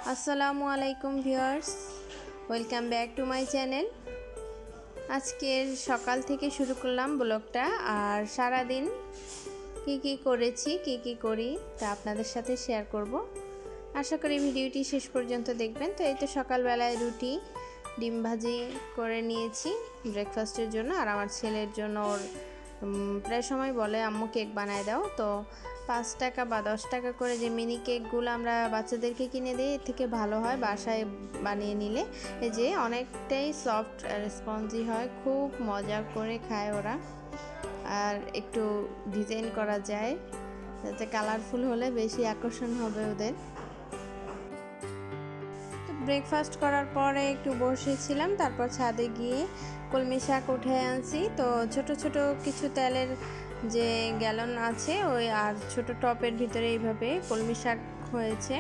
আসসালামু আলাইকুম viewers, welcome back to my channel. আজকের সকাল থেকে শুরু করলাম ব্লগটা, আর সারা দিন কি করেছি কি করি তা আপনাদের সাথে শেয়ার করব। আশা করি ভিডিওটি শেষ পর্যন্ত দেখবেন। তো এই তো সকালবেলায় রুটি ডিম ভাজি করে নিয়েছি ব্রেকফাস্টের জন্য, আর আমার ছেলের জন্য ওর প্রায় সময় বলে আম্মু কেক বানায় দাও। তো 5 টাকা বা 10 টাকা করে যে মিনি কেকগুলো আমরা বাচ্চাদেরকে কিনে দিই, এর থেকে ভালো হয় বাসায় বানিয়ে নিলে। এই যে অনেকটাই সফট আর স্পঞ্জি হয়, খুব মজা করে খায় ওরা। আর একটু ডিজাইন করা যায় যাতে কালারফুল হলে বেশি আকর্ষণ হবে ওদের। তো ব্রেকফাস্ট করার পরে একটু বসেছিলাম, তারপর ছাদে গিয়ে কলমি শাক উঠে আনছি। তো ছোট ছোট কিছু তেলের যে গ্যালন আছে ওই আর ছোট টপের ভিতরে এইভাবে কলমি শাক হয়েছে।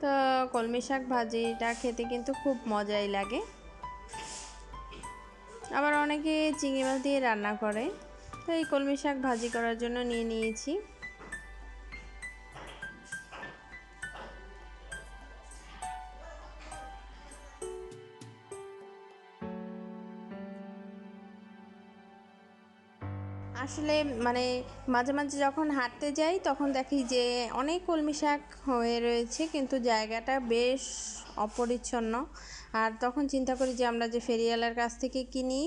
তো কলমি শাক ভাজিটা খেতে কিন্তু খুব মজাই লাগে। আবার অনেকে চিংড়ি মাছ দিয়ে রান্না করে। তো এই কলমি শাক ভাজি করার জন্য নিয়ে নিয়েছি। আসলে মানে মাঝে মাঝে যখন হাঁটতে যাই তখন দেখি যে অনেক কলমি শাক হয়ে রয়েছে, কিন্তু জায়গাটা বেশ অপরিচ্ছন্ন। আর তখন চিন্তা করি যে আমরা যে ফেরিওয়ালার কাছ থেকে কিনি,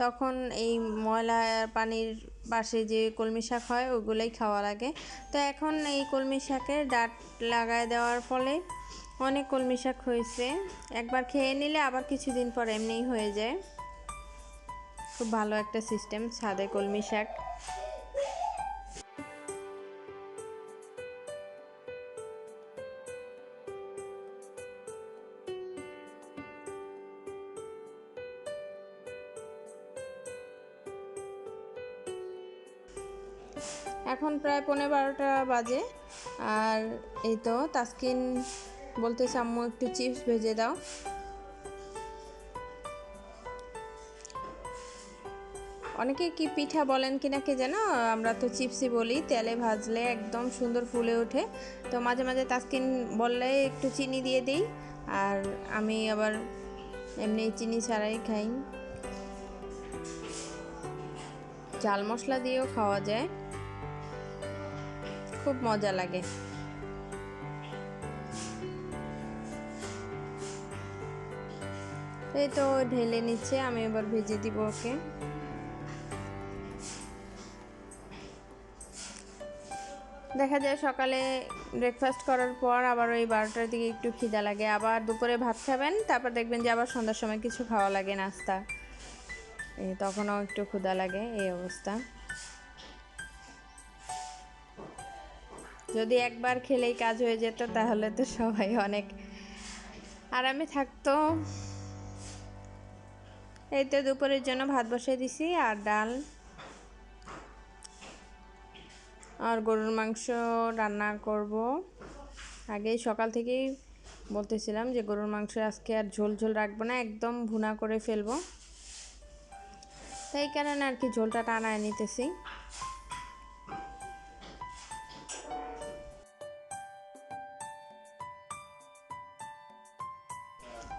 তখন এই ময়লা পানির পাশে যে কলমি শাক হয় ওগুলোই খাওয়া লাগে। তো এখন এই কলমি শাকের ডাঁট লাগায় দেওয়ার ফলে অনেক কলমি শাক হয়েছে। একবার খেয়ে নিলে আবার কিছুদিন পর এমনিই হয়ে যায়। খুব ভালো একটা সিস্টেম ছাদে কলমি শাক। এখন প্রায় 11:15 বাজে, আর এই তো তাসকিন বলতেছে আম্মু একটু চিপস ভেজে দাও। অনেকে কি পিঠা বলেন কিনা কে যেন, আমরা তো চিপসই বলি। তেলে ভাজলে একদম সুন্দর ফুলে ওঠে। তো মাঝে মাঝে তাসকিন বললে একটু চিনি দিয়ে দিই, আর আমি আবার এমনি চিনি ছাড়াই খাই। ঝাল মশলা দিয়েও খাওয়া যায়, খুব মজা লাগে। এই তো ঢেলে নিচ্ছে, আমি এবার ভেজে দিব ওকে। দেখা যায় সকালে ব্রেকফাস্ট করার পর আবার ওই 12টার দিকে একটু খিদা লাগে, আবার দুপুরে ভাত খাবেন, তারপর দেখবেন যে আবার সন্ধ্যার সময় কিছু খাওয়া লাগে নাস্তা, তখনও একটু ক্ষুধা লাগে, এই অবস্থা। যদি একবার খেলেই কাজ হয়ে যেত তাহলে তো সবাই অনেক আরামে থাকতো। এই তো দুপুরের জন্য ভাত বসিয়ে দিছি, আর ডাল আর গরুর মাংস রান্না করব। আগে সকাল থেকেই বলতেছিলাম যে গরুর মাংস আজকে আর ঝোল ঝোল রাখবো না, একদম ভুনা করে ফেলবো। তাই কারণে আর কি ঝোলটা টানায় নিতেছি।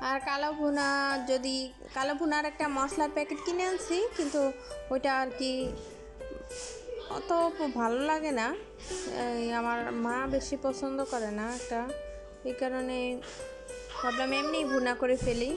আর কালো ভুনার একটা মশলার প্যাকেট কিনে আনছি, কিন্তু ওইটা আর কি অত ভালো লাগে না। আমার মা বেশি পছন্দ করে না একটা, এই কারণে ভাবলাম এমনি ভুনা করে ফেলি।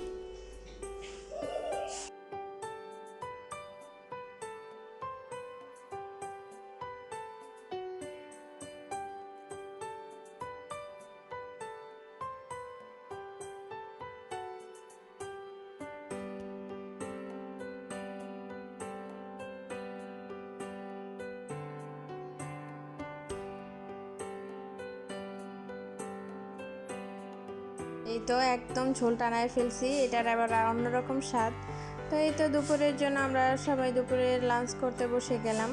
এই তো একদম ঝোল টানায় ফেলছি, এটার আবার অন্যরকম স্বাদ। তো এই তো দুপুরের জন্য আমরা সবাই দুপুরে লাঞ্চ করতে বসে গেলাম।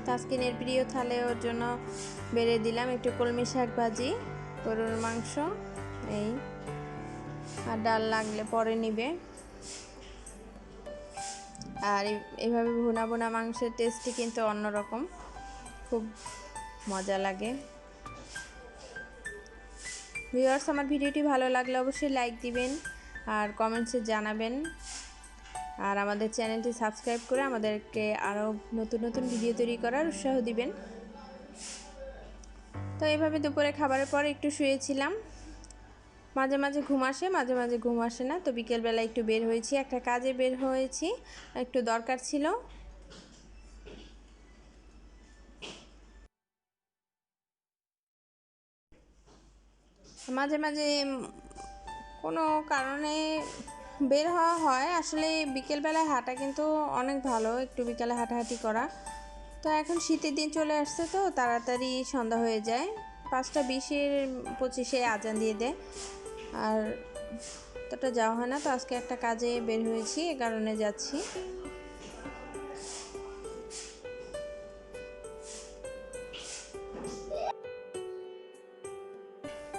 তাসকিনের প্রিয় থালে ওর জন্য বেড়ে দিলাম একটু কলমি শাক ভাজি, গরুর মাংস, এই আর ডাল লাগলে পরে নিবে। আর এইভাবে ভুনা ভুনা মাংসের টেস্টই কিন্তু অন্যরকম, খুব মজা লাগে। ভিউয়ার্স, আমার ভিডিওটি ভালো লাগলে অবশ্যই লাইক দিবেন আর কমেন্টসে জানাবেন, আর আমাদের চ্যানেলটি সাবস্ক্রাইব করে আমাদেরকে আরও নতুন নতুন ভিডিও তৈরি করার উৎসাহ দিবেন। তো এইভাবে দুপুরে খাবারের পর একটু শুয়েছিলাম। মাঝে মাঝে ঘুম আসে, মাঝে মাঝে ঘুম আসে না। তো বিকেলবেলা একটু বের হয়েছি, একটা কাজে বের হয়েছি, একটু দরকার ছিল। মাঝে মাঝে কোনো কারণে বের হওয়া হয়। আসলে বিকেলবেলায় হাঁটা কিন্তু অনেক ভালো, একটু বিকেলে হাঁটাহাঁটি করা। তো এখন শীতের দিন চলে আসছে, তো তাড়াতাড়ি সন্ধ্যা হয়ে যায়। 5:20-25 আজান দিয়ে দেয়, আর ততটা যাওয়া হয় না। তো আজকে একটা কাজে বের হয়েছি, এ কারণে যাচ্ছি।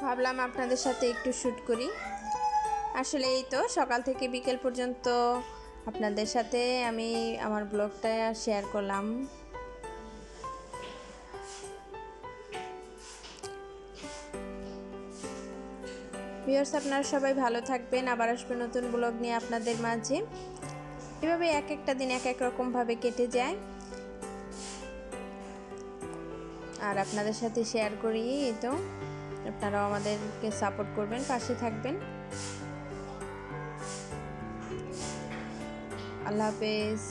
ভাবলাম আপনাদের সাথে একটু শ্যুট করি। আসলে এই তো সকাল থেকে বিকেল পর্যন্ত আপনাদের সাথে আমি আমার ব্লগটা শেয়ার করলাম। ভিউয়ার্স, আপনারা সবাই ভালো থাকবেন। আবার আসবে নতুন ব্লগ নিয়ে আপনাদের মাঝে। এভাবে এক একটা দিন এক এক রকমভাবে কেটে যায়, আর আপনাদের সাথে শেয়ার করি। এই তো আপনারাও আমাদেরকে সাপোর্ট করবেন, পাশে থাকবেন। আল্লাহ হাফেজ।